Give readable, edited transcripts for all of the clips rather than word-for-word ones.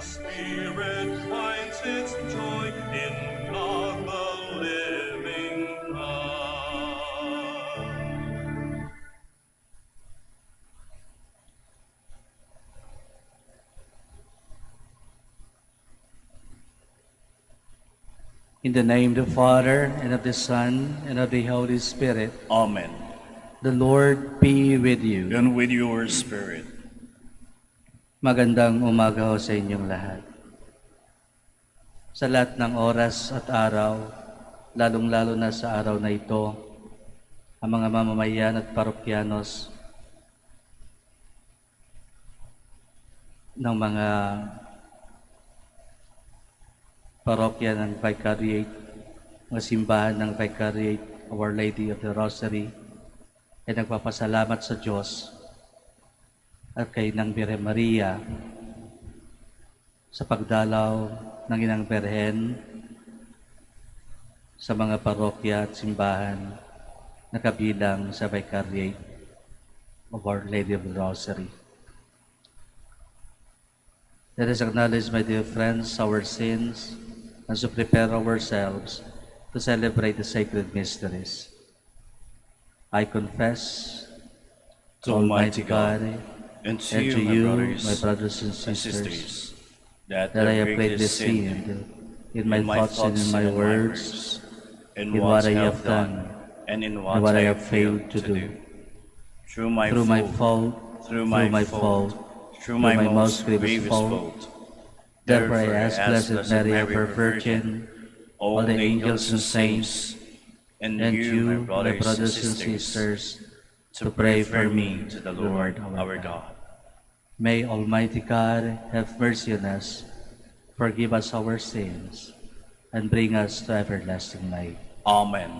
spirit finds its joy in God the living God. In the name of the Father, and of the Son, and of the Holy Spirit. Amen. The Lord be with you. And with your spirit. Magandang umaga ho sa inyong lahat. Sa lahat ng oras at araw, lalong-lalo na sa araw na ito, ang mga mamamayan at parokyanos ng mga parokya ng Vicariate, mga simbahan ng Vicariate Our Lady of the Rosary, ay nagpapasalamat sa Diyos at kay Nang Birhen Maria sa pagdalaw ng Inang Birhen sa mga parokya at simbahan na kabilang sa Vicariate of Our Lady of the Rosary. Let us acknowledge, my dear friends, our sins, and to prepare ourselves to celebrate the sacred mysteries. I confess To Almighty God, and to you, my brothers and sisters, that I have greatly sinned in my thoughts and in my words, in what I have done, and in what I have failed to do. Through my fault, through my most grievous fault. Therefore I ask Blessed Mary, ever Virgin, all the angels and saints, and you, my brothers and sisters, to pray for me to the Lord our God. May Almighty God have mercy on us, forgive us our sins, and bring us to everlasting life. Amen.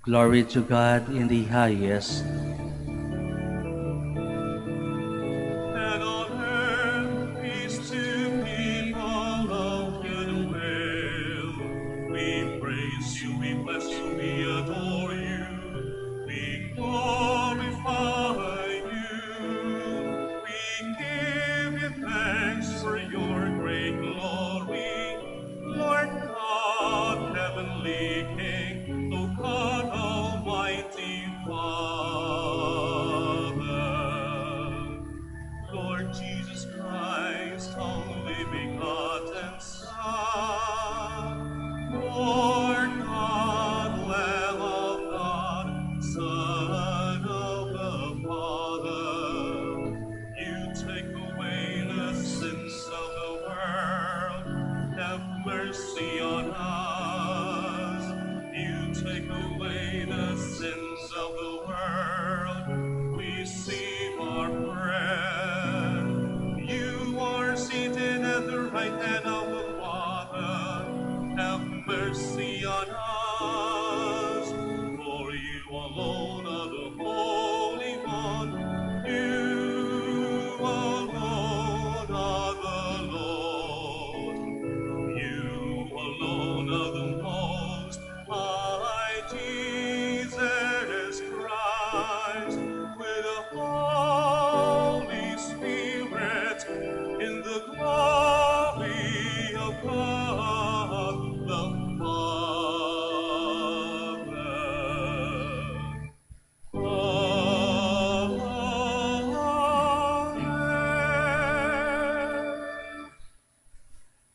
Glory to God in the highest, And on earth peace to people of good will. We praise you, we bless you, we adore you, we glorify you. We give you thanks for your great glory, Lord God, heavenly King, O God, Almighty Father. Lord Jesus Christ, only begotten Son, Lord God, Lamb of God, Son of the Father, you take away the sins of the world, have mercy on us. You take away the sins of the world, receive our prayer. You are seated at the right hand of the Father, have mercy on us. For you alone are the Holy One, you alone are the Lord, you alone are the Most High Jesus Christ, with the Holy Spirit, in the glory of God the Father. Amen.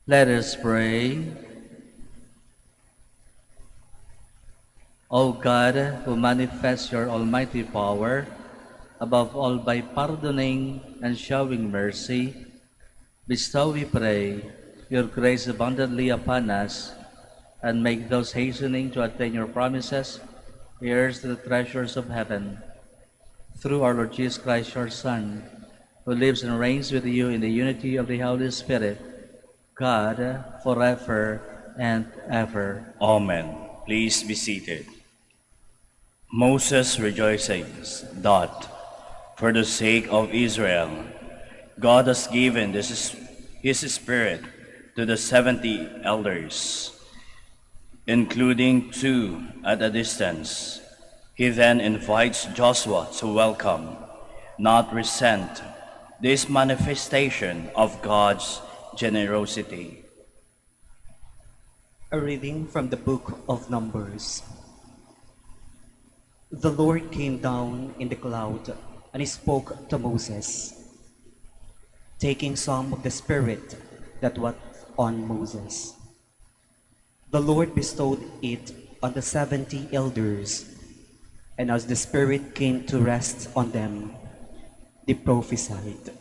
let us pray. O God, who manifests your almighty power, above all by pardoning and showing mercy, bestow, we pray, your grace abundantly upon us, and make those hastening to attain your promises heirs to the treasures of heaven. Through our Lord Jesus Christ, your Son, who lives and reigns with you in the unity of the Holy Spirit, God, forever and ever. Amen. Please be seated. Moses rejoices that, for the sake of Israel, God has given his Spirit to the 70 elders, including 2 at a distance. He then invites Joshua to welcome, not resent, this manifestation of God's generosity. A reading from the book of Numbers. The Lord came down in the cloud and he spoke to Moses, taking some of the Spirit that was on Moses. The Lord bestowed it on the 70 elders, and as the Spirit came to rest on them, they prophesied.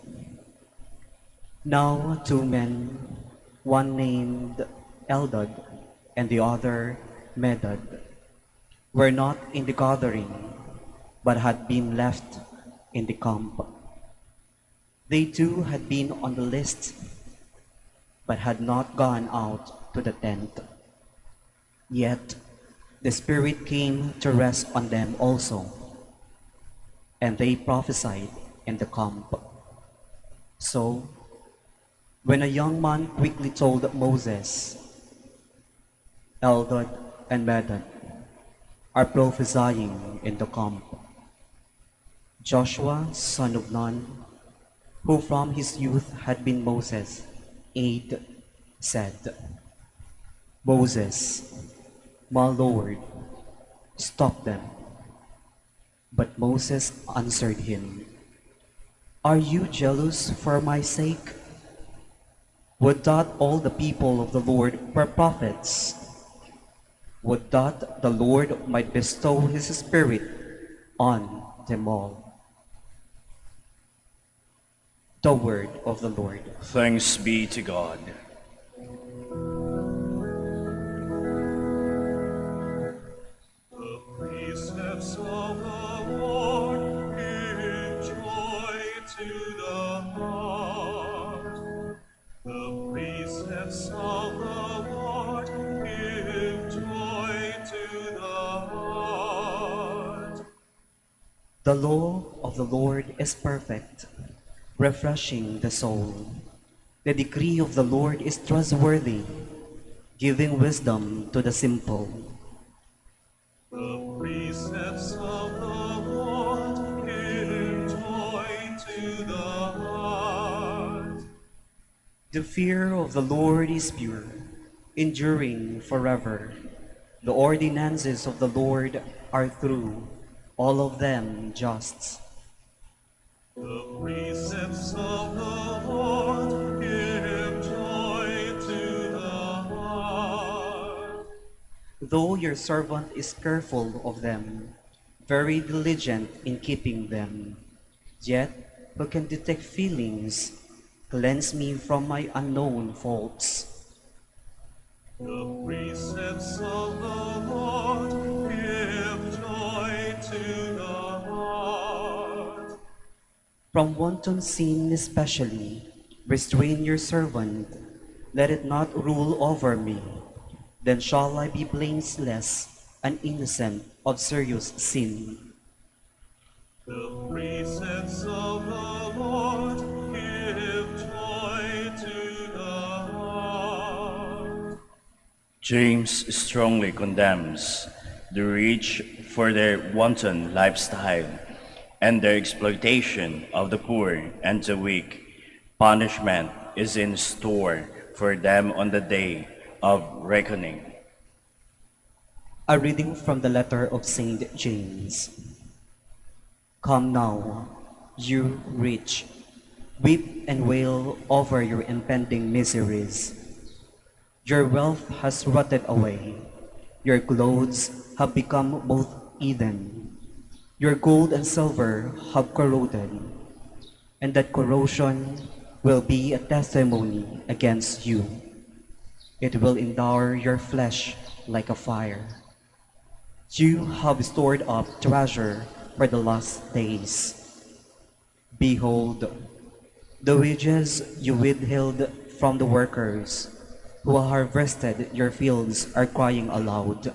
Now 2 men, one named Eldad and the other Medad, were not in the gathering, but had been left in the camp. They too had been on the list, but had not gone out to the tent. Yet the Spirit came to rest on them also, and they prophesied in the camp. So, when a young man quickly told Moses, Eldad and Medad are prophesying in the camp, Joshua, son of Nun, who from his youth had been Moses' aide, said, Moses, my Lord, stop them. But Moses answered him, Are you jealous for my sake? Would that all the people of the Lord were prophets? Would that the Lord might bestow his Spirit on them all. The word of the Lord. Thanks be to God. The precepts of the Lord give joy to the heart. The precepts of the Lord give joy to the heart. The law of the Lord is perfect, refreshing the soul. The decree of the Lord is trustworthy, giving wisdom to the simple. The precepts of the Lord give joy to the heart. The fear of the Lord is pure, enduring forever. The ordinances of the Lord are true, all of them just. The precepts of the Lord give joy to the heart. Though your servant is careful of them, very diligent in keeping them, yet who can detect feelings? Cleanse me from my unknown faults. The precepts of the Lord give joy to the heart. From wanton sin especially, restrain your servant, let it not rule over me. Then shall I be blameless and innocent of serious sin. The precepts of the Lord give joy to the heart. James strongly condemns the rich for their wanton lifestyle and their exploitation of the poor and the weak. Punishment is in store for them on the day of reckoning. A reading from the letter of Saint James. Come now, you rich, weep and wail over your impending miseries. Your wealth has rotted away, your clothes have become both Eden. Your gold and silver have corroded, and that corrosion will be a testimony against you. It will endow your flesh like a fire. You have stored up treasure for the last days. Behold, the wages you withheld from the workers who harvested your fields are crying aloud,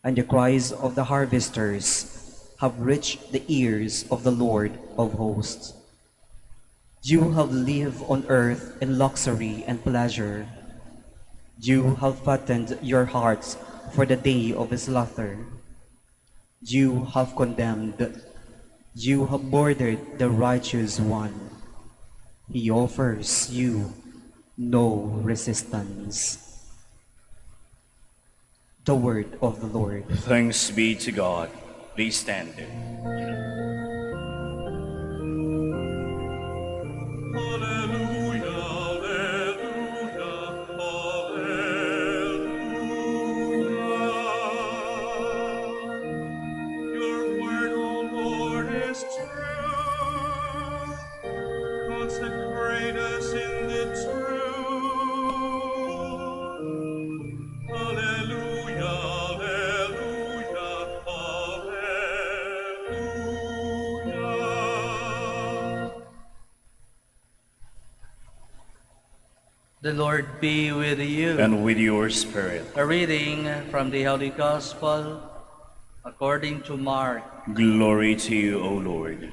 and the cries of the harvesters have reached the ears of the Lord of hosts. You have lived on earth in luxury and pleasure. You have fattened your hearts for the day of his slaughter. You have condemned. You have murdered the righteous one. He offers you no resistance. The word of the Lord. Thanks be to God. Please stand. Alleluia, alleluia, alleluia. Your word, O Lord, is true. Consecrate us in the truth. Alleluia, alleluia, alleluia. The Lord be with you. And with your spirit. A reading from the Holy Gospel according to Mark. Glory to you, O Lord.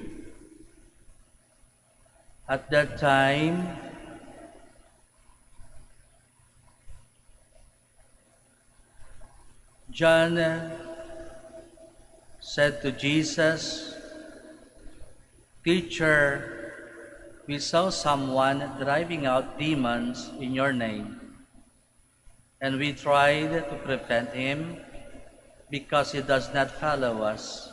At that time, John said to Jesus, "Teacher, we saw someone driving out demons in your name, and we tried to prevent him because he does not follow us."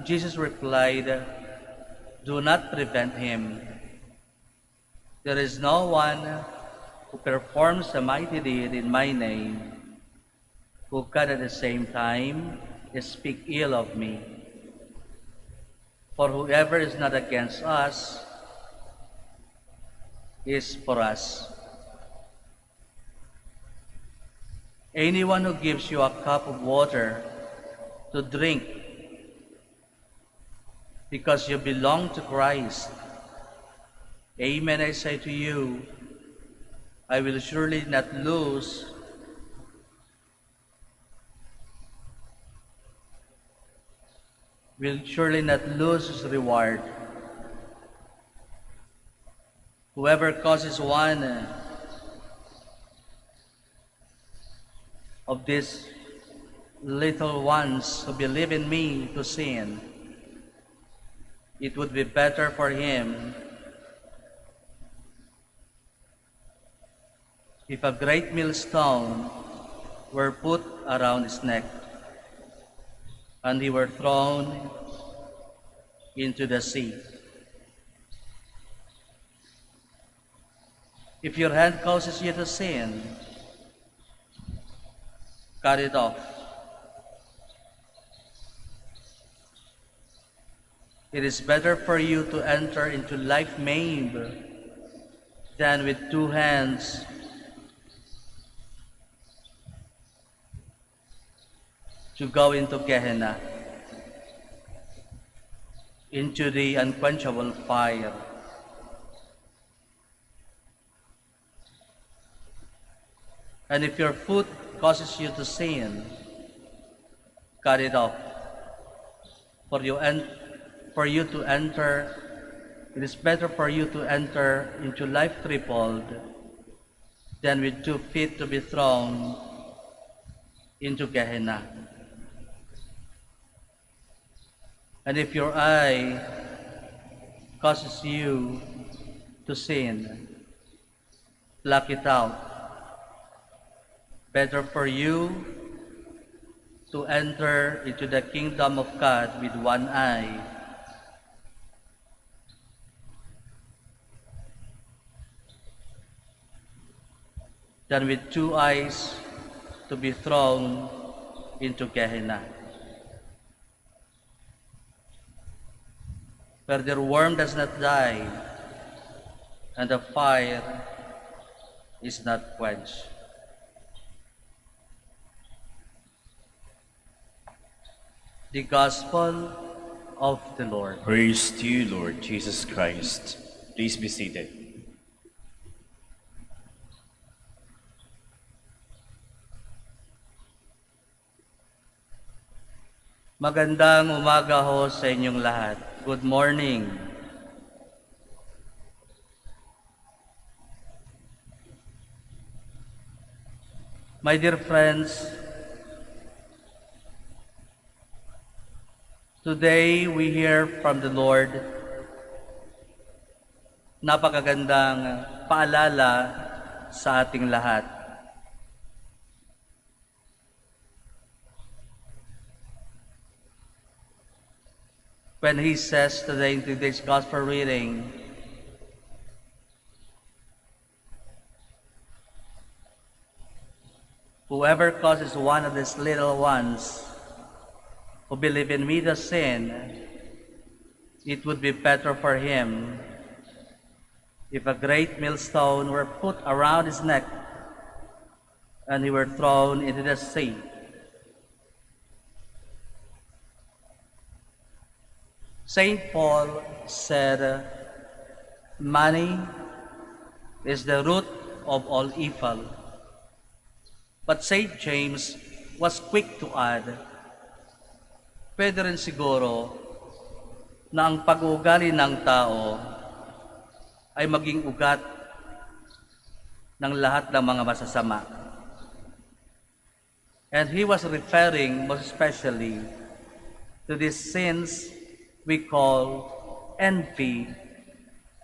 Jesus replied, "Do not prevent him. There is no one who performs a mighty deed in my name who can at the same time speak ill of me. For whoever is not against us is for us. Anyone who gives you a cup of water to drink because you belong to Christ, amen, I say to you, will surely not lose his reward. Whoever causes one of these little ones who believe in me to sin, it would be better for him if a great millstone were put around his neck and he were thrown into the sea. If your hand causes you to sin, cut it off. It is better for you to enter into life maimed than with two hands to go into Gehenna, into the unquenchable fire. And if your foot causes you to sin, cut it off. It is better for you to enter into life crippled than with 2 feet to be thrown into Gehenna. And if your eye causes you to sin, pluck it out. Better for you to enter into the kingdom of God with one eye than with 2 eyes to be thrown into Gehenna, where their worm does not die and the fire is not quenched. The Gospel of the Lord. Praise to you, Lord Jesus Christ. Please be seated. Magandang umaga ho sa inyong lahat. Good morning. My dear friends, today we hear from the Lord napakagandang paalala sa ating lahat. When He says today in today's Gospel reading, whoever causes one of these little ones who believe in me to sin, it would be better for him if a great millstone were put around his neck and he were thrown into the sea. Saint Paul said, money is the root of all evil. But Saint James was quick to add, pwede rin siguro na ang pag-uugali ng tao ay maging ugat ng lahat ng mga masasama. And he was referring most especially to these sins we call envy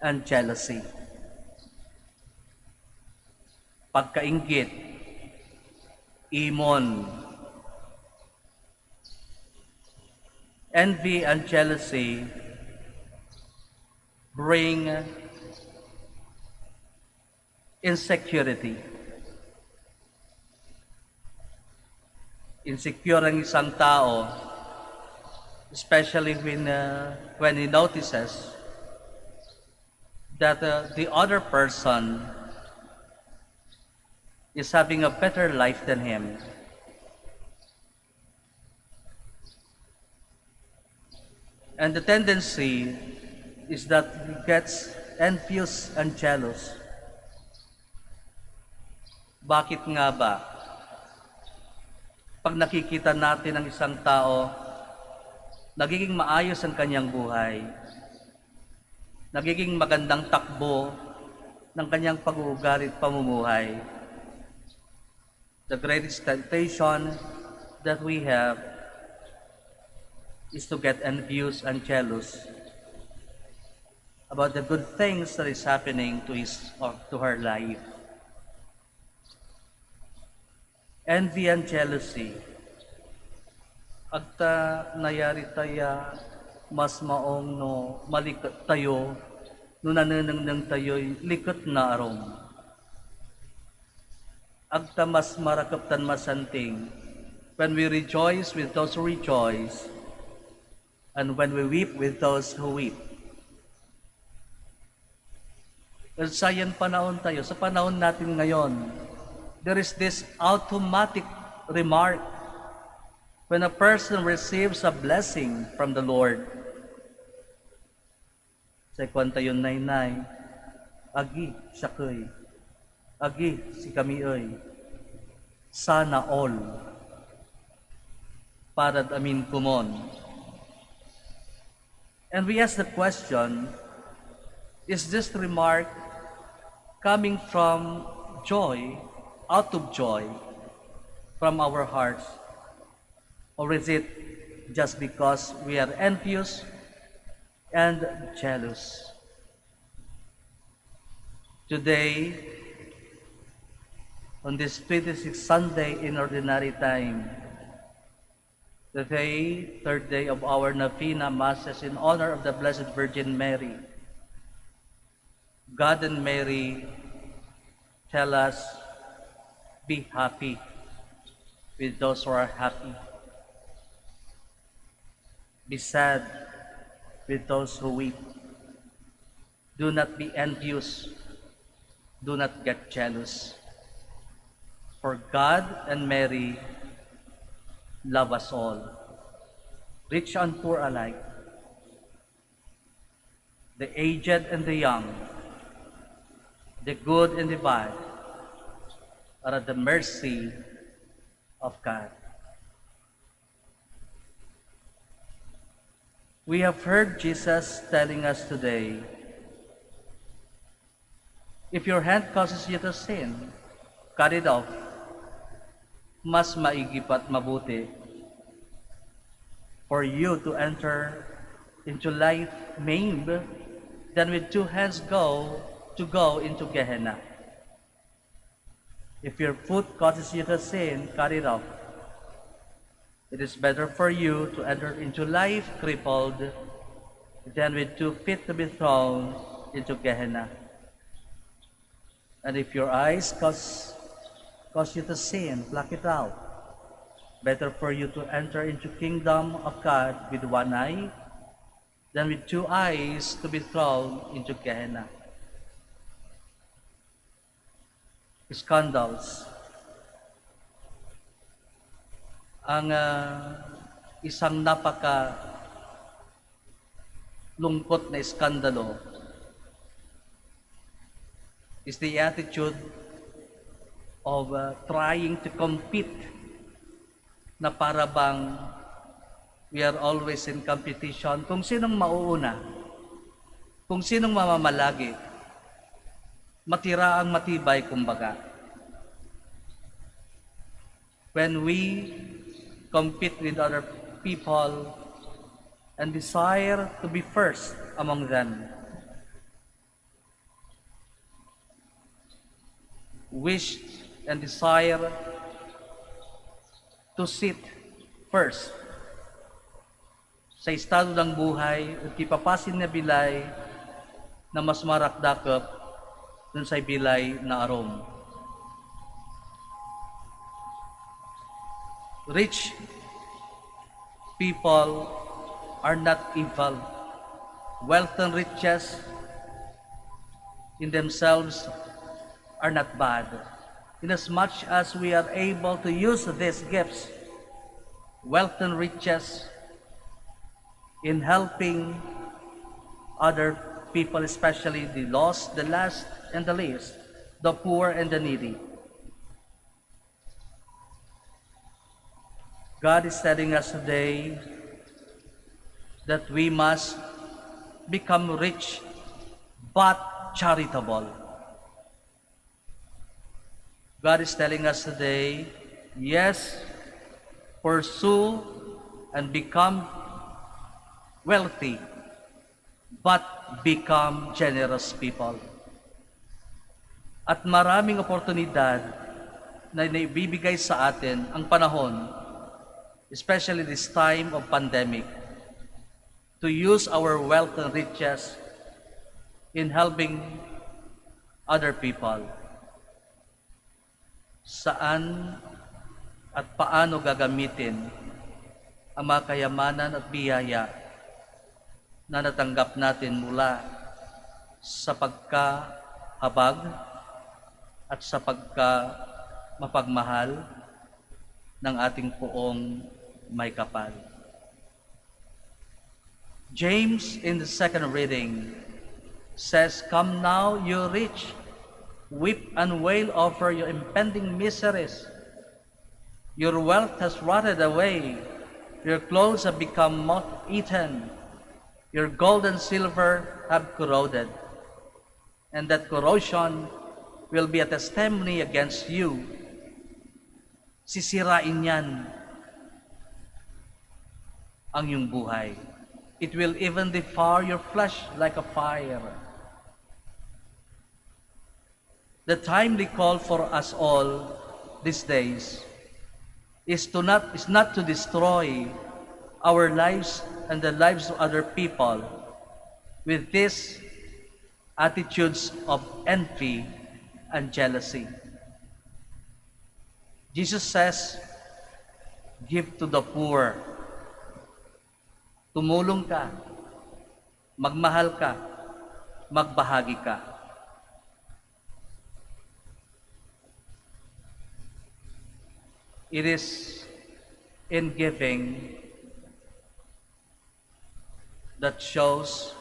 and jealousy. Pagkainggit, imon. Envy and jealousy bring insecurity. Insecure ang isang tao, especially when he notices that the other person is having a better life than him. And the tendency is that he gets envious and jealous. Bakit nga ba? Pag nakikita natin ang isang tao, nagiging maayos ang kanyang buhay, nagiging magandang takbo ng kanyang pag-uugali at pamumuhay, the greatest temptation that we have is to get envious and jealous about the good things that is happening to his or to her life. Envy and jealousy. Agta nayari taya mas maong no malikat tayo no nananang tayo'y likot na arom. Agta mas marakaptan masanting when we rejoice with those who rejoice and when we weep with those who weep. Sayan panahon tayo, sa panahon natin ngayon, there is this automatic remark when a person receives a blessing from the Lord. Sa kwanta yun, nay, agi siya ko'y, agi si kami oy, sana all, para amin kumon. And we ask the question, is this remark coming from joy, out of joy, from our hearts? Or is it just because we are envious and jealous? Today, on this 26th Sunday in Ordinary Time, the third day of our Novena Masses in honor of the Blessed Virgin Mary, God and Mary tell us, be happy. with those who are happy. Be sad with those who weep. Do not be envious. Do not get jealous. For God and Mary love us all, rich and poor alike, the aged and the young, the good and the bad, are at the mercy of God. We have heard Jesus telling us today, if your hand causes you to sin, cut it off. Mas maigi at mabuti for you to enter into life maimed than with two hands go into Gehenna. If your foot causes you to sin, cut it off. It is better for you to enter into life crippled than with 2 feet to be thrown into Gehenna. And if your eyes cause you to sin, pluck it out. Better for you to enter into kingdom of God with 1 eye than with 2 eyes to be thrown into Gehenna. Scandals. Ang isang napaka lungkot na iskandalo is the attitude of trying to compete na para bang we are always in competition kung sinong mauuna, kung sinong mamamalagi, matira ang matibay kumbaga. When we compete with other people and desire to be first among them, wish and desire to sit first sa estado ng buhay at kipapasin na bilay na mas marakdakop dun sa bilay na arom. Rich people are not evil. Wealth and riches in themselves are not bad, inasmuch as we are able to use these gifts, wealth and riches, in helping other people, especially the lost, the last, and the least, the poor and the needy. God is telling us today that we must become rich but charitable. God is telling us today, yes, pursue and become wealthy, but become generous people. At maraming oportunidad na naibibigay sa atin ang panahon, especially this time of pandemic, to use our wealth and riches in helping other people. Saan at paano gagamitin ang mga kayamanan at biyaya na natanggap natin mula sa pagkahabag at sa mapagmahal ng ating poong may kapal. James in the second reading says, "Come now, you rich, weep and wail over your impending miseries. Your wealth has rotted away, your clothes have become moth-eaten, your gold and silver have corroded, and that corrosion will be a testimony against you." Sisirain yan ang iyong buhay. It will even devour your flesh like a fire. The timely call for us all these days is not to destroy our lives and the lives of other people with these attitudes of envy and jealousy. Jesus says, Give to the poor. Tumulong ka. Magmahal ka. Magbahagi ka. It is in giving that shows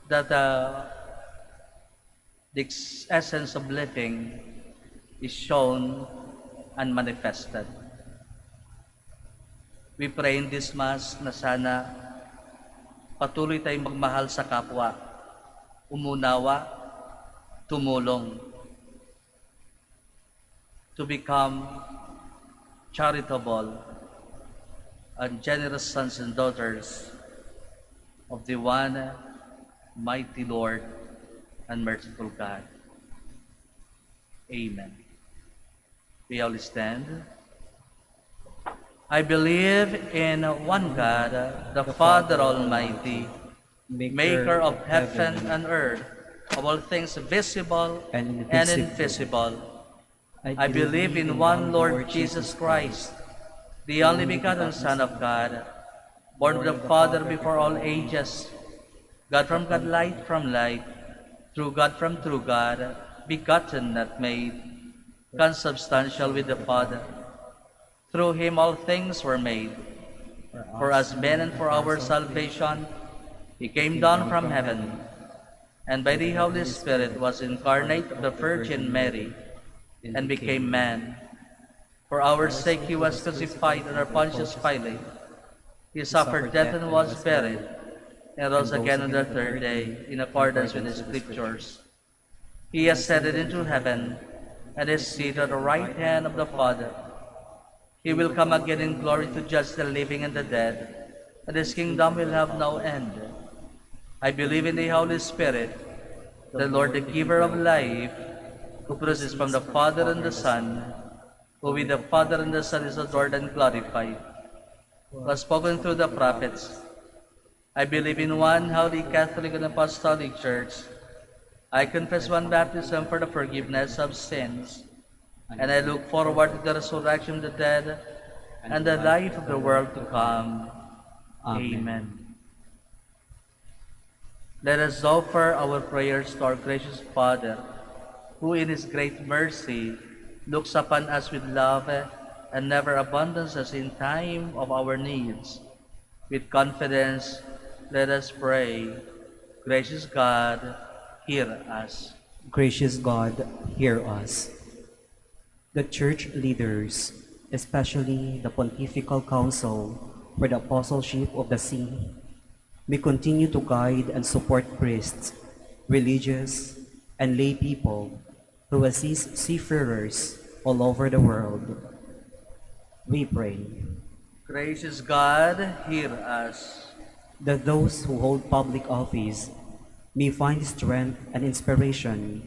that the essence of living is shown and manifested. We pray in this Mass na sana patuloy tayong magmahal sa kapwa, umunawa, tumulong, to become charitable and generous sons and daughters of the one mighty Lord and merciful God. Amen. We all stand. I believe in one God, the Father Almighty, maker of heaven and earth, of all things visible and invisible. I believe in one Lord Jesus Christ, the only begotten Son of God, born of the Father before all ages, God from God, light from light, true God from true God, begotten, not made, consubstantial with the Father. Through him all things were made. For us men and for our salvation, he came down from heaven, and by the Holy Spirit was incarnate of the Virgin Mary, and became man. For our sake he was crucified under Pontius Pilate. He suffered death and was buried, and rose again on the third day, in accordance with the Scriptures. He ascended into heaven, and is seated at the right hand of the Father. He will come again in glory to judge the living and the dead, and his kingdom will have no end. I believe in the Holy Spirit, the Lord, the giver of life, who proceeds from the Father and the Son, who with the Father and the Son is adored and glorified, was spoken through the prophets. I believe in one holy Catholic and Apostolic Church. I confess one baptism for the forgiveness of sins, and I look forward to the resurrection of the dead and the life of the world to come. Amen. Let us offer our prayers to our gracious Father, who in his great mercy looks upon us with love and never abandons us in time of our needs. With confidence, let us pray. Gracious God, hear us. Gracious God, hear us. The church leaders, especially the Pontifical Council for the Apostleship of the See, may continue to guide and support priests, religious, and lay people who assist seafarers all over the world. We pray Gracious God, hear us. that those who hold public office may find strength and inspiration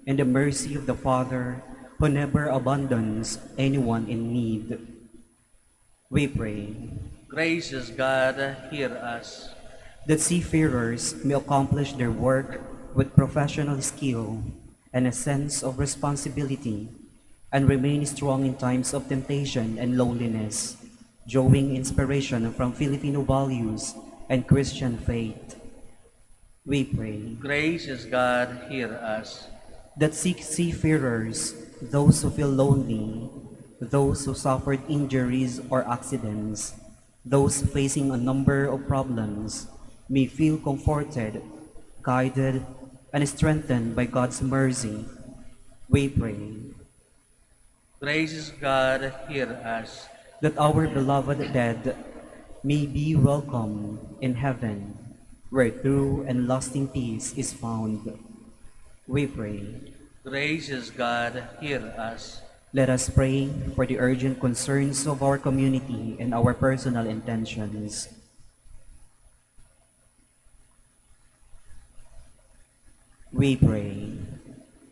in the mercy of the Father, who never abandons anyone in need. We pray Gracious God, hear us. that seafarers may accomplish their work with professional skill and a sense of responsibility, and remain strong in times of temptation and loneliness, drawing inspiration from Filipino values and Christian faith. We pray Gracious God, hear us. that seafarers, those who feel lonely, those who suffered injuries or accidents, those facing a number of problems, may feel comforted, guided, and strengthened by God's mercy. We pray Gracious God, hear us. that our beloved dead may be welcome in heaven, where true and lasting peace is found. We pray. Gracious God, hear us. Let us pray for the urgent concerns of our community and our personal intentions. We pray.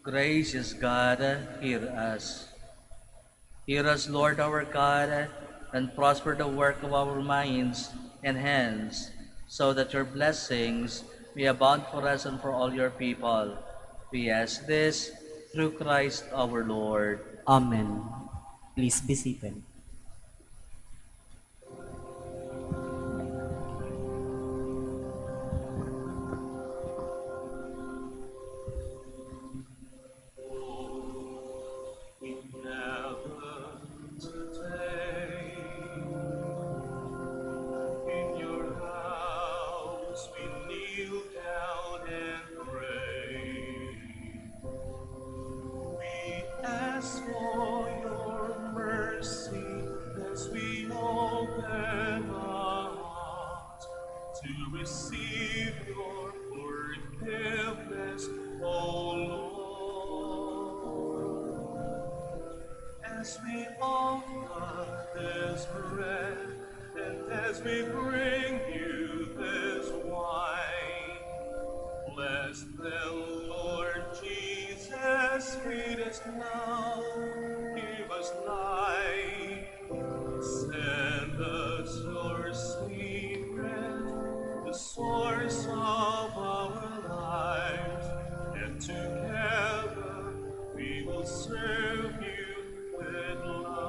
Gracious God, hear us. Hear us, Lord our God, and prosper the work of our minds and hands, so that your blessings may abound for us and for all your people. We ask this through Christ our Lord. Amen. Please be seated. this bread, and as we bring you this wine, bless them, Lord Jesus, feed us now, give us life, send us your Spirit, the source of our lives, and together we will serve you with love.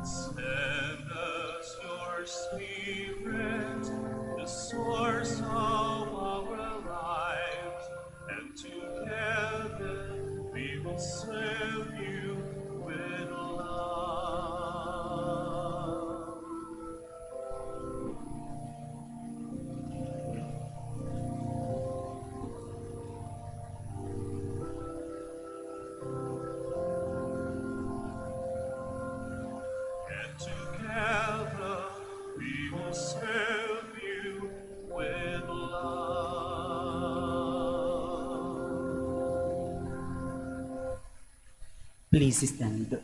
Send us your Spirit, the source of our lives, and together we will serve you with love. And together we will serve you with love. Please stand.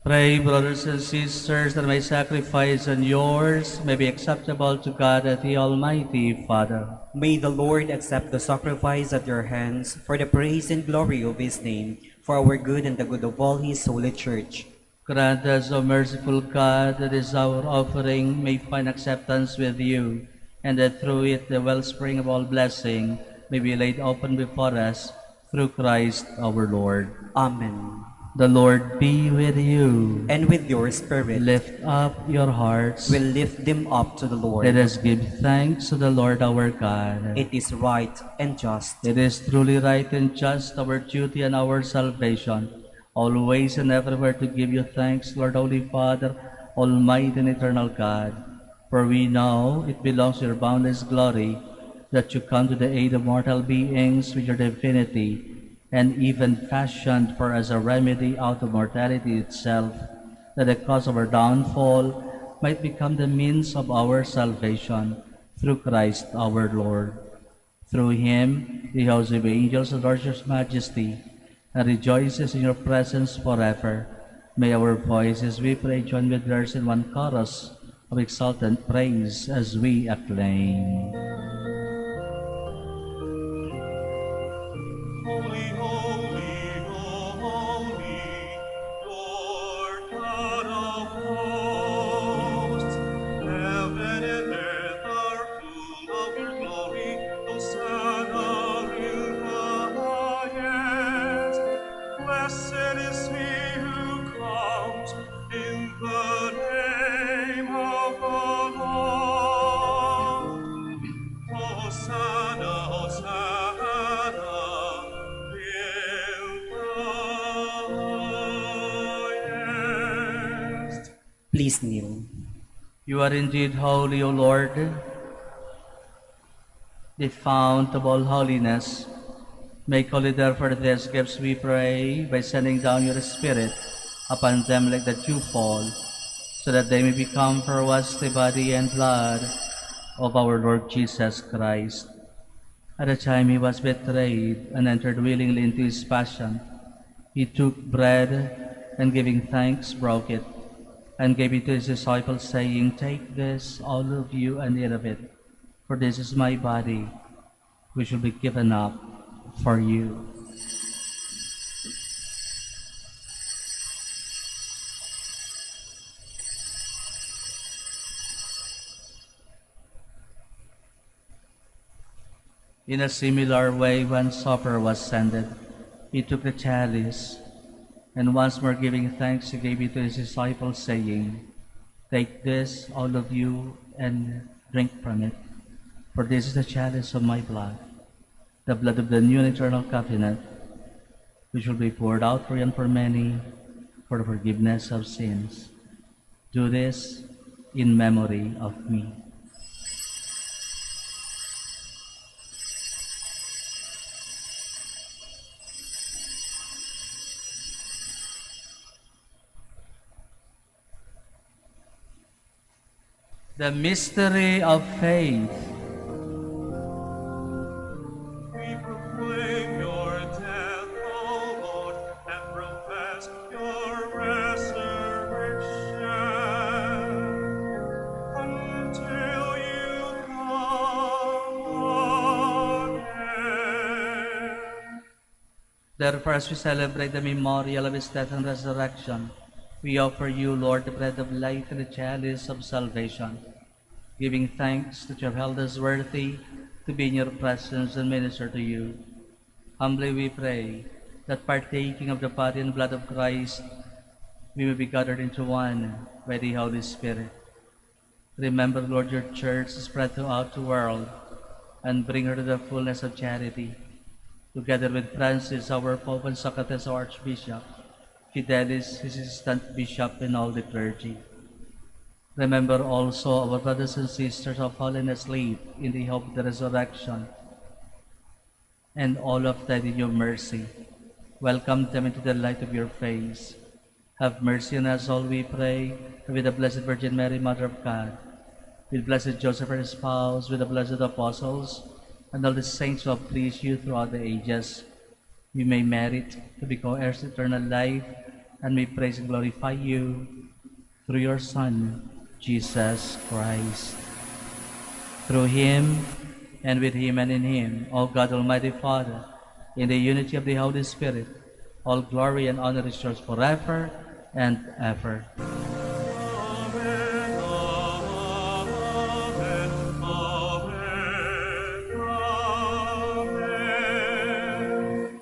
Pray, brothers and sisters, that my sacrifice and yours may be acceptable to God, the Almighty Father. May the Lord accept the sacrifice at your hands for the praise and glory of his name, for our good and the good of all his holy church. Grant us, O merciful God, that this our offering may find acceptance with you, and that through it the wellspring of all blessing may be laid open before us, through Christ our Lord. Amen. The Lord be with you. And with your spirit, Lift up your hearts. we'll lift them up to the Lord. Let us give thanks to the Lord our God. It is right and just. It is truly right and just, our duty and our salvation, always and everywhere to give you thanks, Lord, Holy Father, Almighty and eternal God. For we know it belongs to your boundless glory that you come to the aid of mortal beings with your divinity, and even fashioned for us a remedy out of mortality itself, that the cause of our downfall might become the means of our salvation, through Christ our Lord. Through him, the host of angels adores your majesty, and rejoices in your presence forever. May our voices, we pray, join with theirs in one chorus of exultant praise as we acclaim. Holy, holy, holy, Lord God of hosts, heaven and earth are full of your glory. Hosanna in the highest. Blessed is he who comes in the name of the Lord. Hosanna, Hosanna, in the highest. Please kneel. You are indeed holy, O Lord, the fount of all holiness. Make holy therefore these gifts, we pray, by sending down your Spirit upon them like the dewfall, so that they may become for us the body and blood of our Lord Jesus Christ. At the time he was betrayed and entered willingly into his passion, he took bread and giving thanks broke it, and gave it to his disciples, saying, "Take this, all of you, and eat of it, for this is my body, which will be given up for you." In a similar way, when supper was ended, he took the chalice, and once more giving thanks, he gave it to his disciples, saying, "Take this, all of you, and drink from it, for this is the chalice of my blood, the blood of the new and eternal covenant, which will be poured out for you and for many for the forgiveness of sins. Do this in memory of me." The mystery of faith. Therefore, as we celebrate the memorial of his death and resurrection, we offer you, Lord, the bread of life and the chalice of salvation, giving thanks that you have held us worthy to be in your presence and minister to you. Humbly we pray that partaking of the body and blood of Christ, we may be gathered into one by the Holy Spirit. Remember, Lord, your church spread throughout the world, and bring her to the fullness of charity, together with Francis, our Pope, and Socrates, our Archbishop, Fidelis, his assistant bishop, and all the clergy. Remember also our brothers and sisters who have fallen asleep in the hope of the resurrection, and all of them in your mercy. Welcome them into the light of your face. Have mercy on us all, we pray, and with the Blessed Virgin Mary, Mother of God, with Blessed Joseph, her spouse, with the blessed apostles, and all the saints who have pleased you throughout the ages, we may merit to be co-heirs to eternal life, and may praise and glorify you through your Son, Jesus Christ. Through him, and with him, and in him, O God, Almighty Father, in the unity of the Holy Spirit, all glory and honor is yours forever and ever. Amen, amen, amen.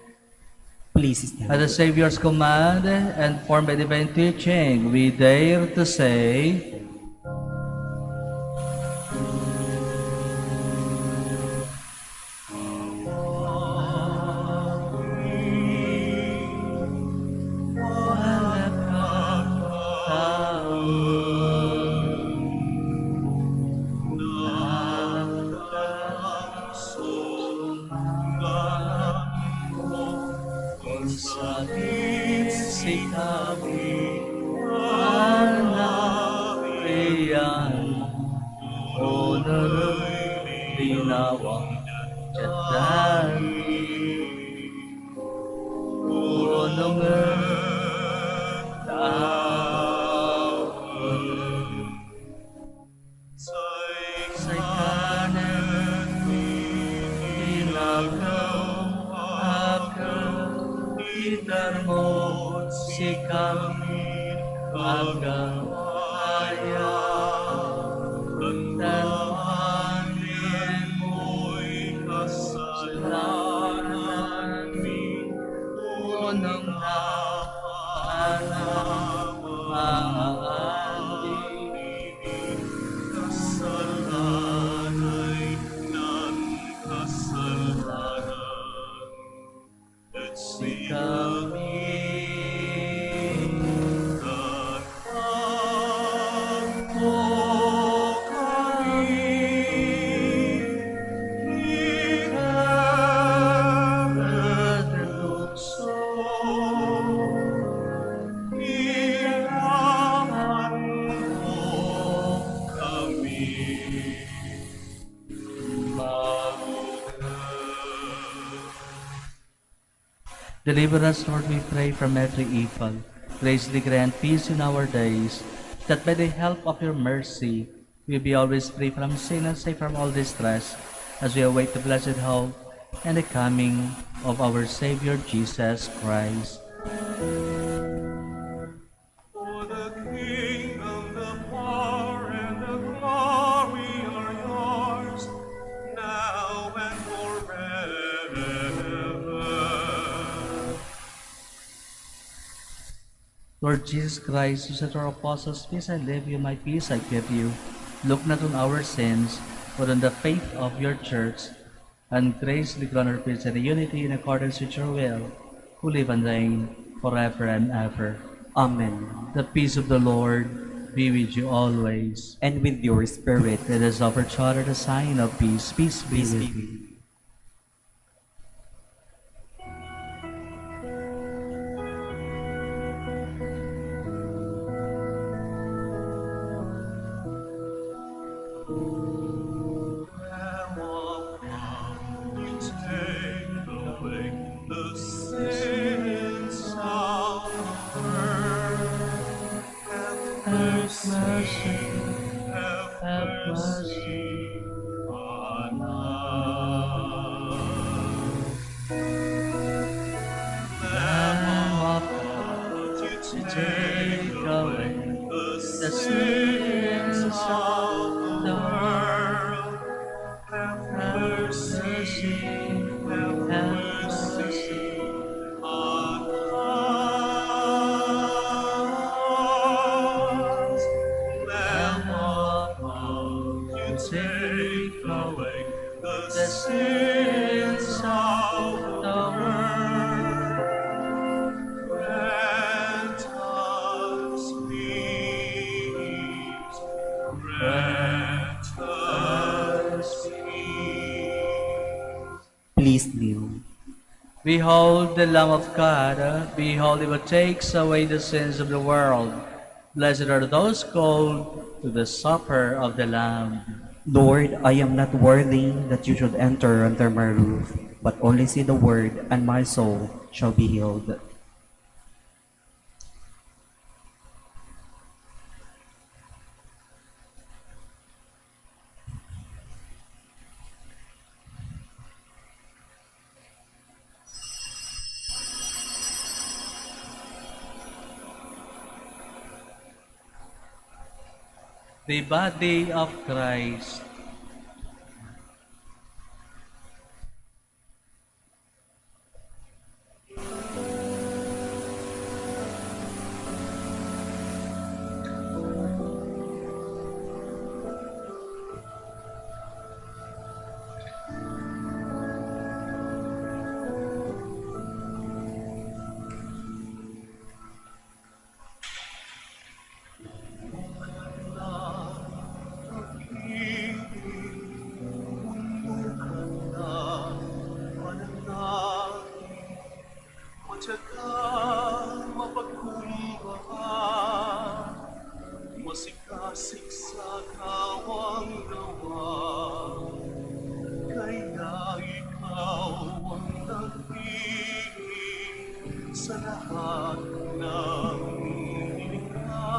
Please stand. At the Savior's command and formed by divine teaching, we dare to say, si kami anak riyan, honor dinawang jatani, unong say kanan dinagaw akan itarmo si kami agawaya tanpanin mo'y kasalanan mi unang Kasalanay ng kasalanan, at siya Deliver us, Lord, we pray, from every evil. Graciously grant peace in our days, that by the help of your mercy, we be always free from sin and safe from all distress, as we await the blessed hope and the coming of our Savior Jesus Christ. For the kingdom, the power, and the glory are yours, now and forever. Lord Jesus Christ, you said to our apostles, peace I leave you, my peace I give you. Look not on our sins, but on the faith of your church, and graciously grant her peace and unity in accordance with your will, who live and reign forever and ever. Amen. The peace of the Lord be with you always. And with your spirit. Let us offer each other the sign of peace. Peace be Peace with be you. Take away the sins of the earth. Have mercy, have mercy on us. take away the the sins sins of of the the world. world. Have Have mercy, mercy, have have mercy mercy. on us. Lamb Lamb of of God, God, you you take take away away the the sins sins of of the the world. world. Grant us peace. Grant us Us. peace. Please kneel. Behold the Lamb of God, behold him who takes away the sins of the world. Blessed are those called to the supper of the Lamb. Lord, I am not worthy that you should enter under my roof, but only say the word, and my soul shall be healed. The body of Christ. Masikasik sa kawang gawa, kaya ikaw ang nagpili sa lahat ng nilikha,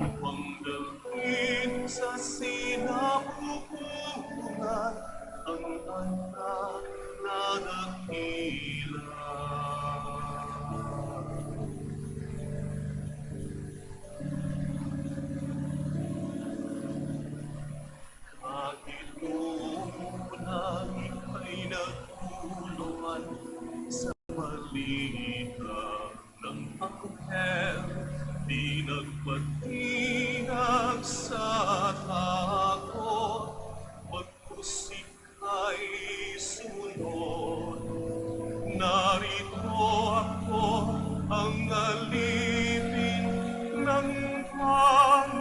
upang dalhin sa sinapupunan ang anak na dakila. Kahit una ika'y nagtulungan sa malita ng anghel, di nagpatinag sa takot, pagkus ika'y sumunod. Narito ako ang alipin ng Panginoon.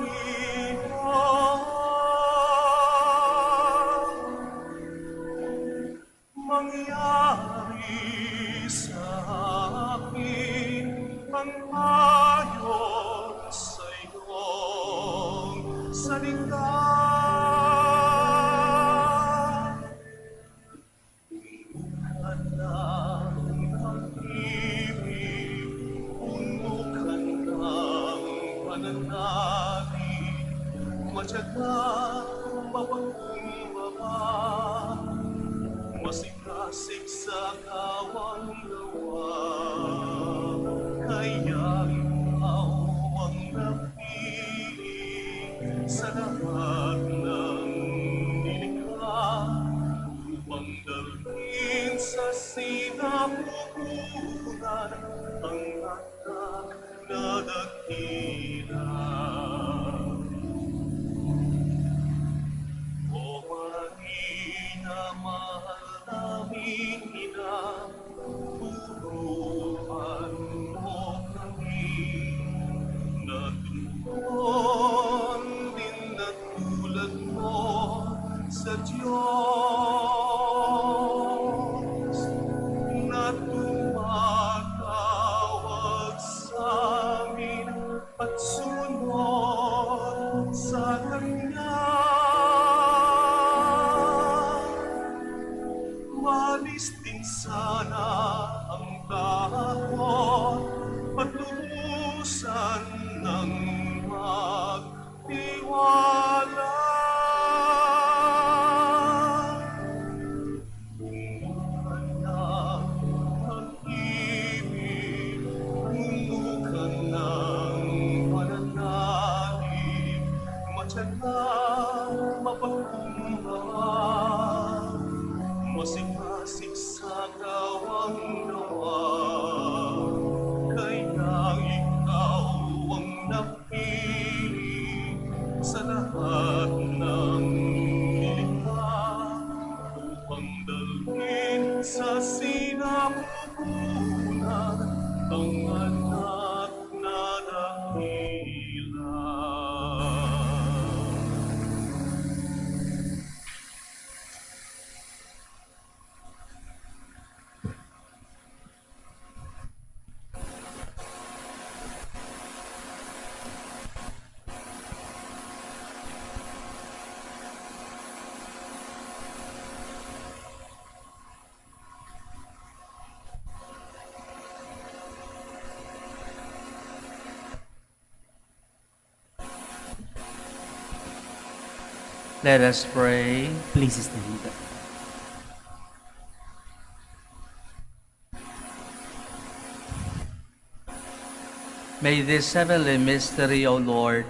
Mangyari sa akin ang ayon sa iyong salita. Anak ng ibig, puno ka ng pananalig, matyaga, mapagkumbaba, masikasik sa kawang gawa, kaya ikaw ang napili sa lahat ng nilikha, upang dalhin sa sinapupunan ang anak na dakila. O Marina, mahal naming ina, turuan mo kami na tumugon din na tulad mo sa Diyos, na tumatawag sa amin at sumunod sa Kanya. Malis din sana ang takot at lubusan ng magtiwala. Puno ka ng pag-ibig, puno ka ng nagawang gawa. Kaya ikaw ang napili sa lahat ng nilikha upang dalhin sa sinapupunan ang anak na dakila. Let us pray. Please stand. May this heavenly mystery, O Lord,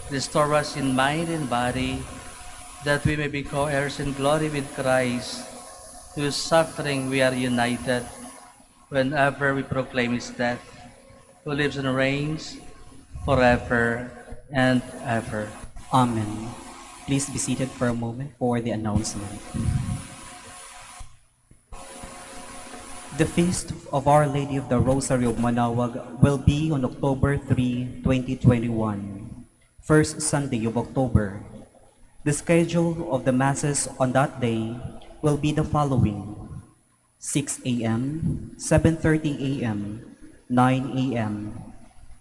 restore us in mind and body, that we may be co-heirs in glory with Christ, whose suffering we are united, whenever we proclaim his death, who lives and reigns forever and ever. Amen. Please be seated for a moment for the announcement. The feast of Our Lady of the Rosary of Manaoag will be on October 3, 2021, first Sunday of October. The schedule of the masses on that day will be the following: 6 a.m., 7:30 a.m., 9 a.m.,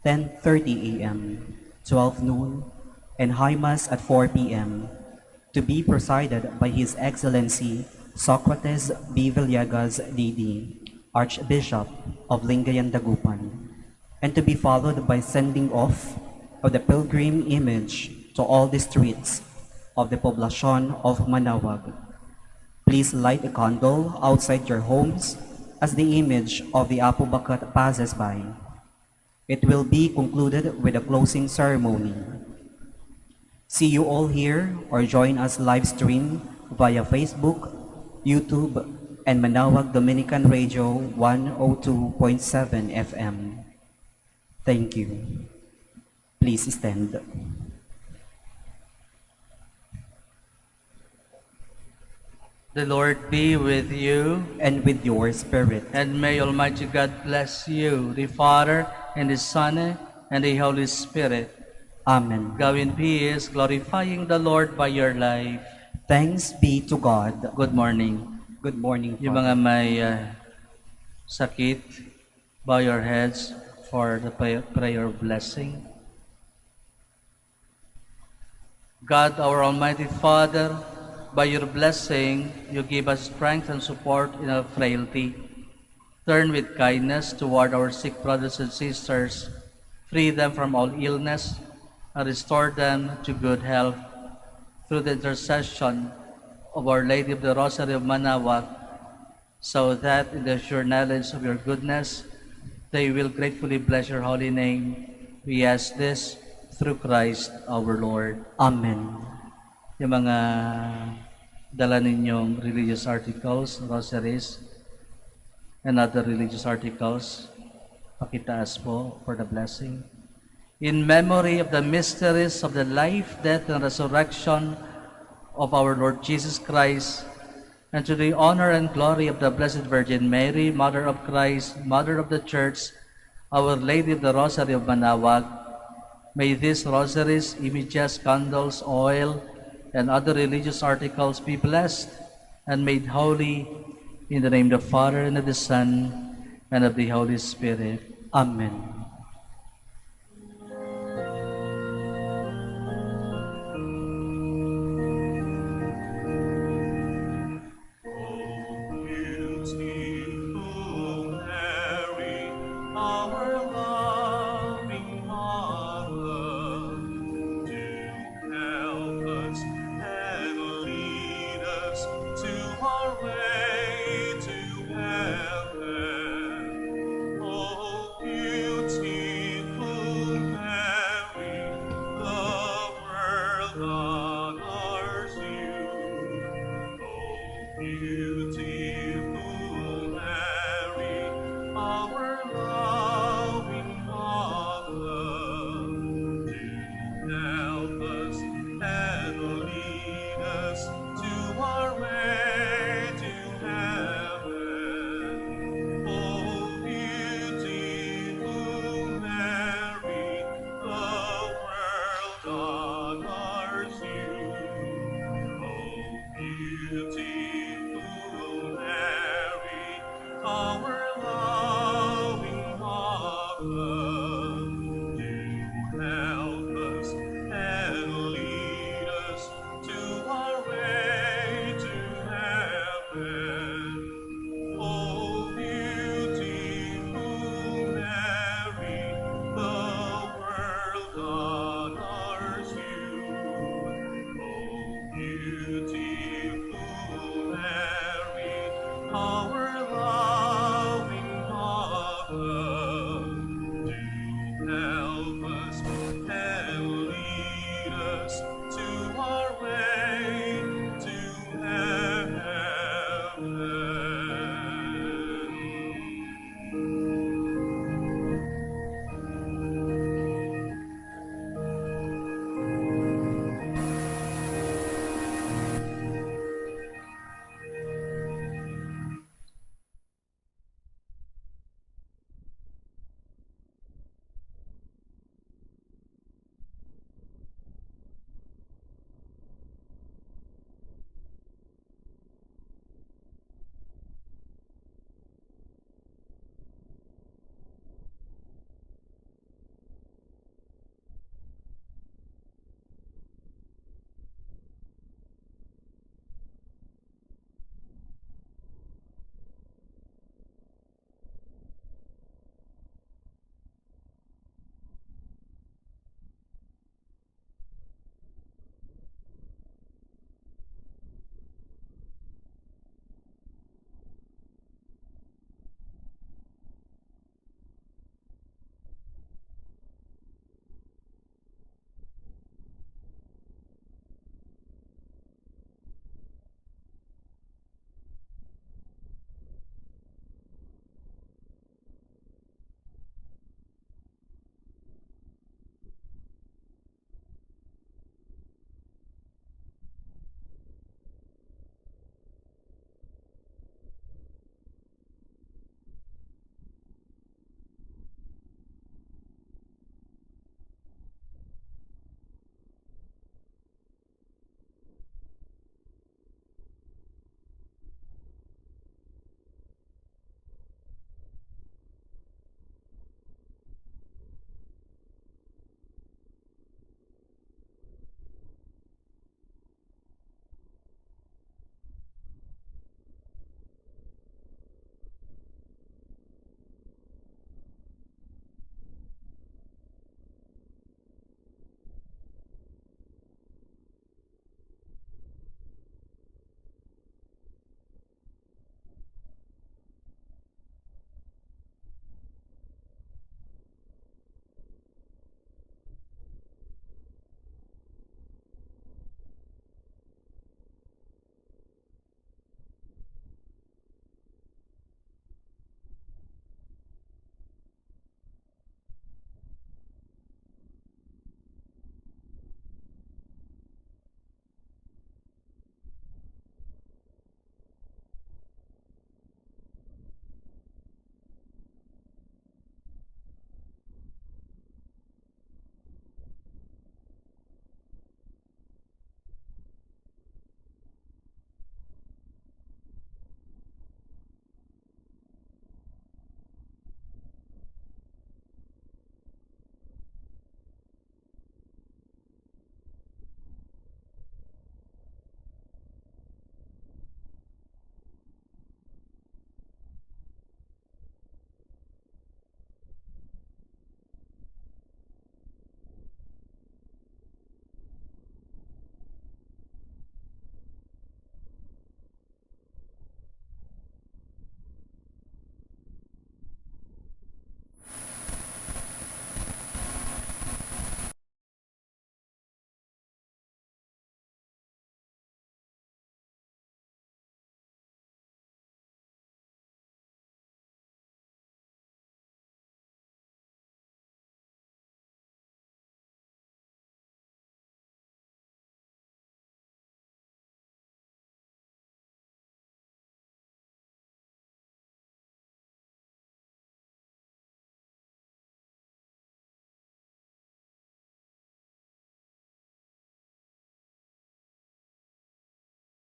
10:30 a.m., 12 noon, and High Mass at 4 p.m., to be presided by His Excellency Socrates B. Villegas, D.D., Archbishop of Lingayen, Dagupan, and to be followed by sending off of the pilgrim image to all the streets of the poblacion of Manaoag. Please light a candle outside your homes as the image of the Apo Bakat passes by. It will be concluded with a closing ceremony. See you all here or join us live stream via Facebook, YouTube, and Manaoag Dominican Radio 102.7 FM. Thank you. Please stand. The Lord be with you, And with your spirit. and may Almighty God bless you, the Father, and the Son, and the Holy Spirit. Amen. Go in peace, glorifying the Lord by your life. Thanks be to God. Good morning. Good morning, Yung Father. mga may sakit, bow your heads for the prayer of blessing. God, our Almighty Father, by your blessing, you give us strength and support in our frailty. Turn with kindness toward our sick brothers and sisters, free them from all illness, and restore them to good health through the intercession of Our Lady of the Rosary of Manaoag, so that in the sure knowledge of your goodness, they will gratefully bless your holy name. We ask this through Christ our Lord. Amen. Yung mga dala ninyong religious articles, rosaries, and other religious articles, pakitaas po for the blessing. In memory of the mysteries of the life, death, and resurrection of our Lord Jesus Christ, and to the honor and glory of the Blessed Virgin Mary, Mother of Christ, Mother of the Church, Our Lady of the Rosary of Manaoag, may these rosaries, images, candles, oil, and other religious articles be blessed and made holy in the name of the Father, and of the Son, and of the Holy Spirit. Amen.